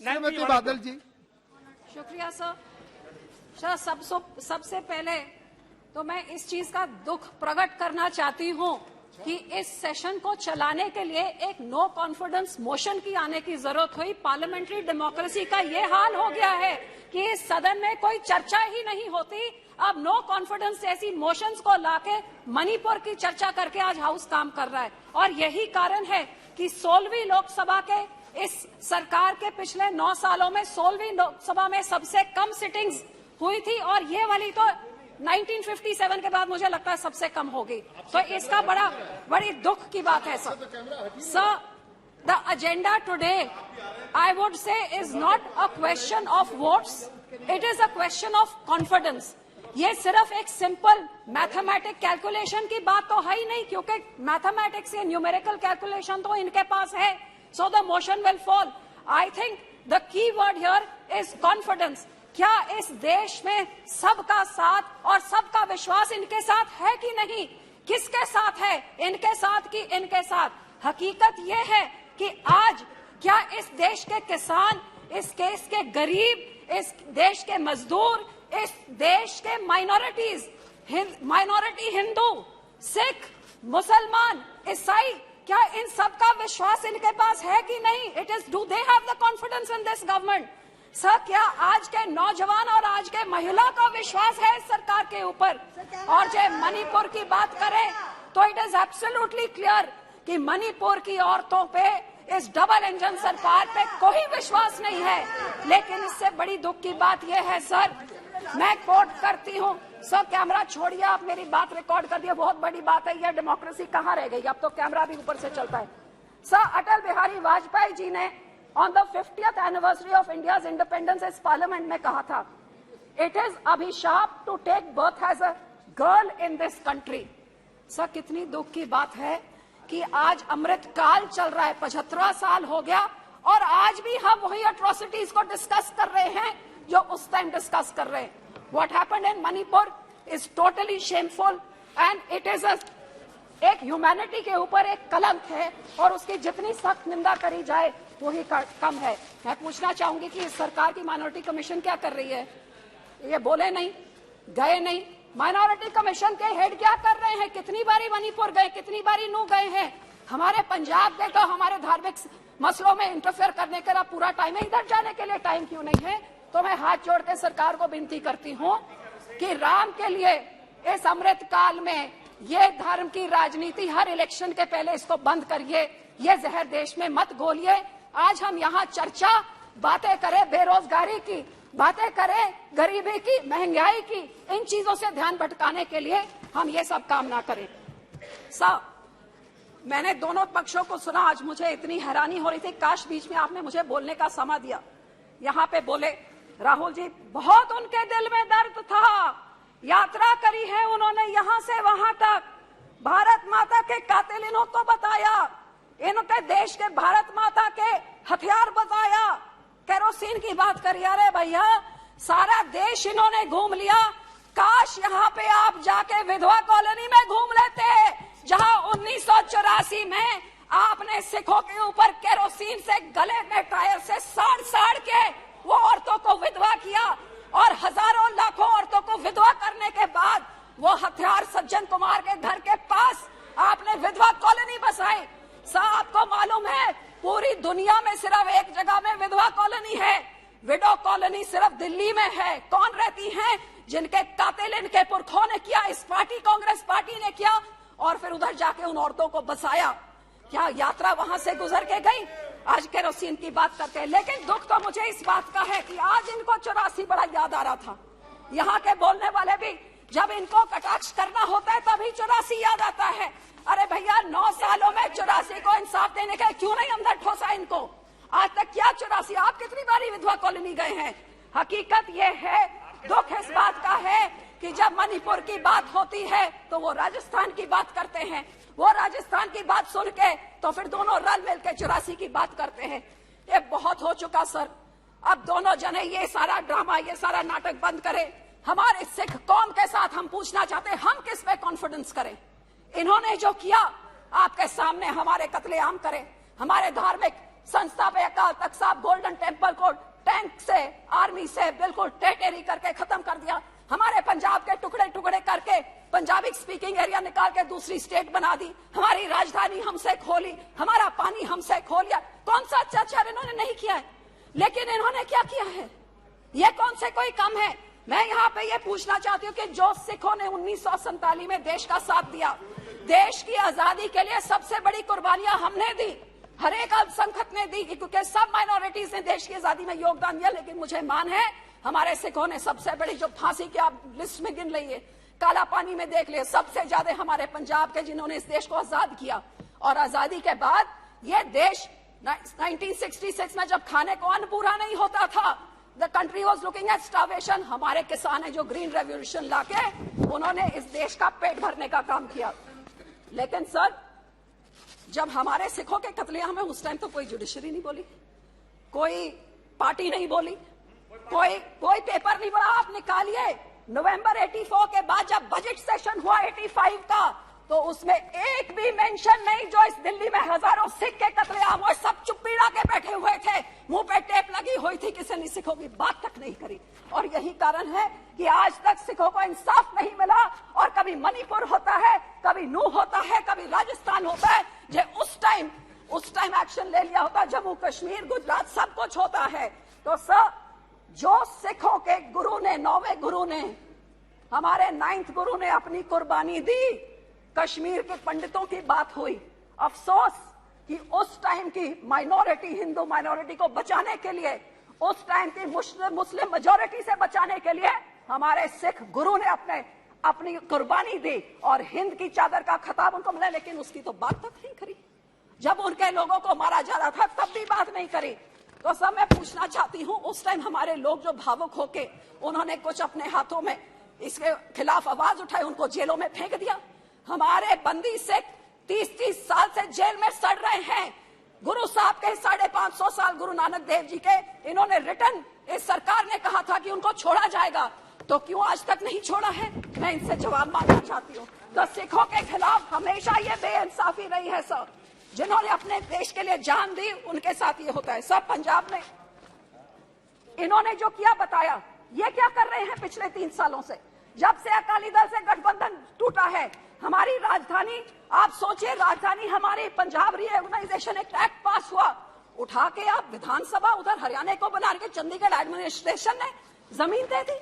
श्रीमती बादल जी। शुक्रिया सर। सबसे पहले तो मैं इस चीज का दुख प्रकट करना चाहती हूं कि इस सेशन को चलाने के लिए एक नो कॉन्फिडेंस मोशन की आने की जरूरत हुई। पार्लियामेंट्री डेमोक्रेसी का ये हाल हो गया है कि इस सदन में कोई चर्चा ही नहीं होती। अब नो कॉन्फिडेंस जैसी मोशंस को लाके मणिपुर की चर्चा करके आज हाउस काम कर रहा है, और यही कारण है कि 16वीं लोकसभा के इस सरकार के पिछले 9 सालों में 16वीं लोकसभा में सबसे कम सिटिंग्स हुई थी, और ये वाली तो 1957 के बाद मुझे लगता है सबसे कम होगी। तो इसका बड़ी दुख की बात है sir. The agenda today I would say is not a question of votes, it is a question of confidence. ये सिर्फ एक सिंपल मैथमेटिक कैलकुलेशन की बात तो है ही नहीं, क्योंकि मैथमेटिक्स या न्यूमेरिकल कैलकुलेशन तो इनके पास है। So the motion will fall. I think the key word here is confidence. क्या इस देश में सबका साथ और सबका विश्वास इनके साथ है कि नहीं? किसके साथ है, इनके साथ कि इनके साथ? हकीकत यह है कि आज क्या इस देश के किसान, इस देश के गरीब, इस देश के मजदूर, इस देश के माइनॉरिटी हिंदू, सिख, मुसलमान, ईसाई, क्या इन सबका विश्वास इनके पास है कि नहीं? It is do they have the confidence in this government? Sir, क्या आज के नौजवान और आज के महिला का विश्वास है इस सरकार के ऊपर? और जब मणिपुर की बात करें तो इट इज एब्सोल्युटली क्लियर कि मणिपुर की औरतों पे इस डबल इंजन सरकार पे कोई विश्वास नहीं है। लेकिन इससे बड़ी दुख की बात यह है सर, मैं कोट करती हूँ सर, कैमरा छोड़िए, आप मेरी बात रिकॉर्ड कर दिए, बहुत बड़ी बात है। यह डेमोक्रेसी कहाँ रह गई? अब तो कैमरा भी ऊपर से चलता है। सर, अटल बिहारी वाजपेयी जी ने on the 50th anniversary of India's independence इस पार्लियामेंट में कहा था, इट इज अभिशाप to take birth as a girl in this country. Sir, कितनी दुख की बात है कि आज अमृत काल चल रहा है, 75वां साल हो गया, और आज भी हम वही अट्रॉसिटीज को डिस्कस कर रहे हैं जो उस टाइम डिस्कस कर रहे हैं। What happened in Manipur is totally shameful and it is एक ह्यूमैनिटी के ऊपर एक कलंक है, और उसकी जितनी सख्त निंदा करी जाए वही कम है। मैं पूछना चाहूंगी कि इस सरकार की माइनॉरिटी कमीशन क्या कर रही है? ये बोले नहीं, गए नहीं। माइनॉरिटी कमीशन के हेड क्या कर रहे हैं? कितनी बारी मणिपुर गए, कितनी बारी नू गए हैं? हमारे पंजाब के तो हमारे धार्मिक मसलों में इंटरफेयर करने का पूरा टाइम है, इधर जाने के लिए टाइम क्यों नहीं है? तो मैं हाथ जोड़ के सरकार को विनती करती हूँ कि राम के लिए इस अमृत काल में ये धर्म की राजनीति हर इलेक्शन के पहले इसको बंद करिए, ये जहर देश में मत घोलिए। आज हम यहाँ चर्चा बातें करें बेरोजगारी की, बातें करें गरीबी की, महंगाई की, इन चीजों से ध्यान भटकाने के लिए हम ये सब काम ना करें। साहब, मैंने दोनों पक्षों को सुना, आज मुझे इतनी हैरानी हो रही थी, काश बीच में आपने मुझे बोलने का समय दिया। यहाँ पे बोले राहुल जी, बहुत उनके दिल में दर्द था, यात्रा करी है उन्होंने यहाँ से वहां तक, भारत माता के कातिल इनको बताया, इनके देश के भारत माता के हथियार बताया, केरोसिन की बात करी। अरे भैया, सारा देश इन्होंने घूम लिया, काश यहाँ पे आप जाके विधवा कॉलोनी में घूम लेते, जहाँ 1984 में आपने सिखों के ऊपर केरोसिन से गले में टायर से साड़ के वो औरतों को विधवा किया, और हजारों लाखों औरतों को विधवा करने के बाद वो हथियार सज्जन कुमार के घर के पास आपने विधवा कॉलोनी बसाई। साहब, आपको मालूम है पूरी दुनिया में सिर्फ एक जगह में विधवा कॉलोनी है, विडो कॉलोनी सिर्फ दिल्ली में है। कौन रहती हैं? जिनके कातिल इनके पुरखों ने किया, इस पार्टी कांग्रेस पार्टी ने किया, और फिर उधर जाके उन औरतों को बसाया। क्या यात्रा वहां से गुजर के गई? आज केरोसिन की बात करते हैं। लेकिन दुख तो मुझे इस बात का है कि आज इनको 84 बड़ा याद आ रहा था। यहाँ के बोलने वाले भी जब इनको कटाक्ष करना होता है तभी 84 याद आता है। अरे भैया, 9 सालों में 84 को इंसाफ देने का क्यों नहीं अंदर ठोसा इनको? आज तक क्या 84? आप कितनी बारी विधवा कॉलोनी गए हैं? हकीकत ये है, दुख इस बात का है कि जब मणिपुर की बात होती है तो वो राजस्थान की बात करते हैं, वो राजस्थान की बात सुन के तो फिर दोनों रल मिल के 84 की बात करते हैं। ये बहुत हो चुका सर, अब दोनों जने ये सारा ड्रामा, ये सारा नाटक बंद करें। हमारे सिख कौम के साथ हम पूछना चाहते हैं, हम किस पे कॉन्फिडेंस करें? इन्होंने जो किया आपके सामने हमारे कत्लेआम करें, हमारे धार्मिक संस्था पे अकाल तख्त साहब, गोल्डन टेम्पल को आर्मी से बिल्कुल टेटेरी करके खत्म कर दिया। हमारे पंजाब के टुकड़े टुकड़े करके पंजाबी स्पीकिंग एरिया निकाल के दूसरी स्टेट बना दी। हमारी राजधानी हमसे खोली, हमारा पानी हमसे खो लिया। कौन सा अत्याचार इन्होंने नहीं किया है, लेकिन इन्होंने क्या किया है? ये कौन से कोई कम है? मैं यहाँ पे ये पूछना चाहती हूँ कि जो सिखों ने 1947 में देश का साथ दिया, देश की आजादी के लिए सबसे बड़ी कुर्बानियां हमने दी, हर एक अल्पसंख्यक ने दी, क्योंकि सब माइनॉरिटीज ने देश की आजादी में योगदान दिया। लेकिन मुझे मान है हमारे सिखों ने सबसे बड़ी, जो फांसी की आप लिस्ट में गिन लीजिए, काला पानी में देख लिए, सबसे ज्यादा हमारे पंजाब के जिन्होंने इस देश को आजाद किया। और आजादी के बाद ये देश 1966 में जब खाने को अन्न पूरा नहीं होता था, the country was looking at starvation, हमारे किसान है जो ग्रीन रेवोल्यूशन लाके उन्होंने इस देश का पेट भरने का काम किया। लेकिन सर, जब हमारे सिखों के कत्लेआम में उस टाइम तो कोई जुडिशरी नहीं बोली, कोई पार्टी नहीं बोली, कोई पेपर नहीं बोला। आप निकालिए नवंबर 84 के बाद जब बजट सेशन हुआ 85 का, तो उसमें एक भी मेंशन नहीं जो इस दिल्ली में हजारों सिख के कत्लेआम हुए, सब चुप्पीड़ा के बैठे हुए थे, मुंह पे टेप लगी हुई थी, किसी ने सिखों की बात तक नहीं करी। और यही कारण है कि आज तक सिखों को इंसाफ नहीं मिला। और कभी मणिपुर होता है, कभी नूह होता है, कभी राजस्थान होता है, जो उस टाइम एक्शन ले लिया होता, जम्मू कश्मीर गुजरात सब कुछ होता है। तो सर, जो सिखों के गुरु ने, 9वें गुरु ने, हमारे 9th गुरु ने अपनी कुर्बानी दी, कश्मीर के पंडितों की बात हुई। अफसोस कि उस टाइम की माइनॉरिटी, हिंदू माइनॉरिटी को बचाने के लिए, उस टाइम की मुस्लिम मेजॉरिटी से बचाने के लिए हमारे सिख गुरु ने अपनी कुर्बानी दी और हिंद की चादर का खिताब उनको मिला। लेकिन उसकी तो बात तक नहीं करी। जब उनके लोगों को मारा जा रहा था तब भी बात नहीं करी। तो सब मैं पूछना चाहती हूँ, उस टाइम हमारे लोग जो भावुक होके उन्होंने कुछ अपने हाथों में इसके खिलाफ आवाज उठाई, उनको जेलों में फेंक दिया। हमारे बंदी सिख 30-30 साल से जेल में सड़ रहे हैं। गुरु साहब के 550 साल, गुरु नानक देव जी के, इन्होंने रिटर्न, इस सरकार ने कहा था कि उनको छोड़ा जाएगा, तो क्यों आज तक नहीं छोड़ा है? मैं इनसे जवाब मांगना चाहती हूँ। तो सिखों के खिलाफ हमेशा ये बेइंसाफी रही है सर। जिन्होंने अपने देश के लिए जान दी, उनके साथ ये होता है। सब पंजाब में इन्होंने जो किया बताया, ये क्या कर रहे हैं पिछले 3 सालों से, जब से अकाली दल से गठबंधन टूटा है। हमारी राजधानी, आप सोचिए, राजधानी हमारी पंजाब रीऑर्गेनाइजेशन एक्ट पास हुआ, उठा के आप विधानसभा उधर हरियाणा को बना के चंडीगढ़ एडमिनिस्ट्रेशन ने जमीन दे दी।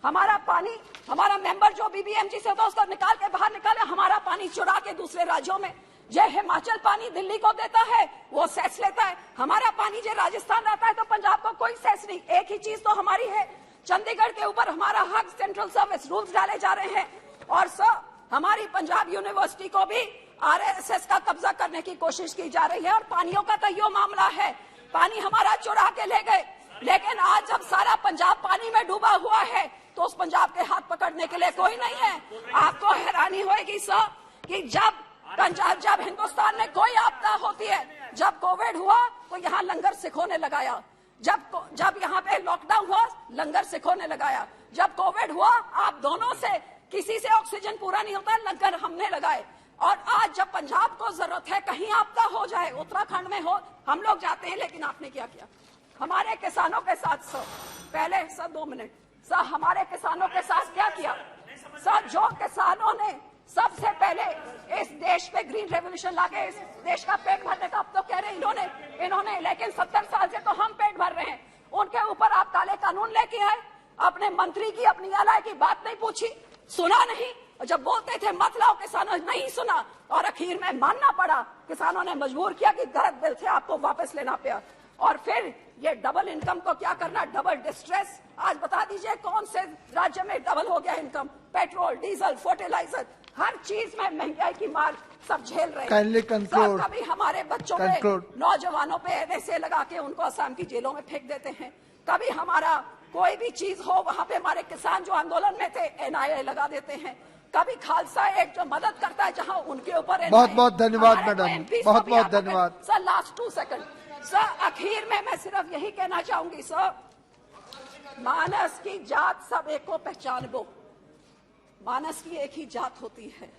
हमारा पानी, हमारा मेंबर जो बीबीएमजी से होता उसको निकाल के बाहर निकाले, हमारा पानी चुरा के दूसरे राज्यों में। जो हिमाचल पानी दिल्ली को देता है वो सेस लेता है, हमारा पानी जो राजस्थान आता है तो पंजाब को कोई सेस नहीं। एक ही चीज तो हमारी है, चंडीगढ़ के ऊपर हमारा हक, सेंट्रल सर्विस रूल्स डाले जा रहे हैं। और सर, हमारी पंजाब यूनिवर्सिटी को भी आरएसएस का कब्जा करने की कोशिश की जा रही है। और पानियों का तो यो मामला है, पानी हमारा चुरा के ले गए। लेकिन आज जब सारा पंजाब पानी में डूबा हुआ है तो उस पंजाब के हाथ पकड़ने के लिए कोई नहीं है। आपको हैरानी होगी सर कि जब हिंदुस्तान में कोई आपदा होती है, जब कोविड हुआ तो यहाँ लंगर सिखों ने लगाया, जब यहाँ पे लॉकडाउन हुआ लंगर सिखों ने लगाया, जब कोविड हुआ आप दोनों से किसी से ऑक्सीजन पूरा नहीं होता, लंगर हमने लगाए। और आज जब पंजाब को जरूरत है, कहीं आपदा हो जाए, उत्तराखंड में हो, हम लोग जाते हैं। लेकिन आपने क्या किया हमारे किसानों के साथ? सर पहले, सर 2 मिनट, सर हमारे किसानों के साथ क्या किया? सर जो किसानों ने सबसे पहले इस देश पे ग्रीन रेवोल्यूशन लाके इस देश का पेट भरने का, अब तो कह रहे हैं इन्होंने, लेकिन 70 साल से तो हम पेट भर रहे हैं। उनके ऊपर आप काले कानून लेके आए, अपने मंत्री की, अपनी एलआई की बात नहीं पूछी, सुना नहीं। और जब बोलते थे मत लाओ, किसानों ने नहीं सुना और आखिर में मानना पड़ा। किसानों ने मजबूर किया कि गलत बिल थे, आपको वापस लेना पड़ा। और फिर ये डबल इनकम को क्या करना, डबल डिस्ट्रेस। आज बता दीजिए कौन से राज्य में डबल हो गया इनकम? पेट्रोल, डीजल, फर्टिलाइजर, हर चीज में महंगाई की मार सब झेल रहे हैं। कभी हमारे बच्चों पे, नौजवानों पे ऐसे लगा के उनको असम की जेलों में फेंक देते हैं। कभी हमारा कोई भी चीज हो, वहां पे हमारे किसान जो आंदोलन में थे एनआईए लगा देते हैं। कभी खालसा एक जो मदद करता है जहां उनके ऊपर। बहुत बहुत धन्यवाद मैडम, बहुत बहुत धन्यवाद सर। लास्ट 2 सेकंड सर, आखिर में मैं सिर्फ यही कहना चाहूंगी सर, मानस की जात सब एक को पहचानबो। मानस की एक ही जात होती है,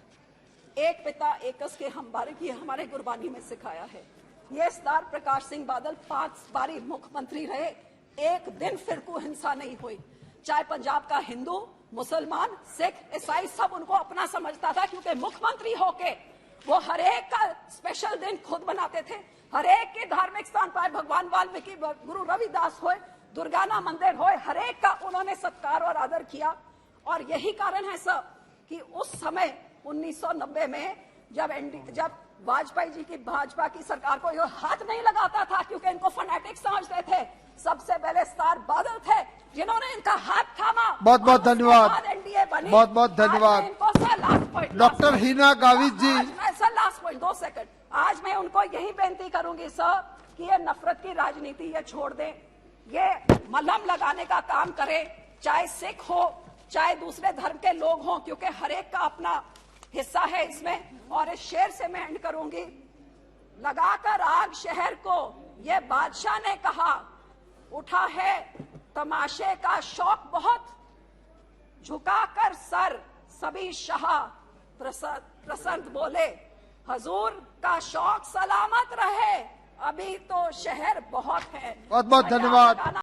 एक पिता एकस के हम बारे की हमारे गुरबानी में सिखाया है। ये सरदार प्रकाश सिंह बादल 5 बारी मुख्यमंत्री रहे, एक दिन फिरकू हिंसा नहीं हुई। चाहे पंजाब का हिंदू, मुसलमान, सिख, ईसाई सब उनको अपना समझता था, क्योंकि मुख्यमंत्री होके वो हर एक का स्पेशल दिन खुद बनाते थे। हर एक के धार्मिक स्थान पर भगवान वाल्मीकि, गुरु रविदास होए, दुर्गाना मंदिर होए, हर एक का उन्होंने सत्कार और आदर किया। और यही कारण है सब कि उस समय 1990 में जब वाजपेयी जी की भाजपा की सरकार को ये हाथ नहीं लगाता था, क्योंकि इनको फैनेटिक समझते थे, सबसे पहले स्टार बादल थे जिन्होंने इनका हाथ थामा। बहुत बहुत धन्यवाद, एनडीए बनी। बहुत बहुत धन्यवाद। Doctor Hina Gavit ji. Sir last point, 2 second. आज मैं उनको यही बेनती करूंगी सर कि ये नफरत की राजनीति ये छोड़ दें, ये मलहम लगाने का काम करें, चाहे सिख हो चाहे दूसरे धर्म के लोग हों, क्योंकि हर एक का अपना हिस्सा है इसमें। और इस शेर से मैं एंड करूंगी, लगाकर आग शहर को ये बादशाह ने कहा, उठा है तमाशे का शौक बहुत, झुकाकर सर सभी शाह प्रसन्न बोले, हजूर का शौक सलामत रहे, अभी तो शहर बहुत है। बहुत बहुत धन्यवाद।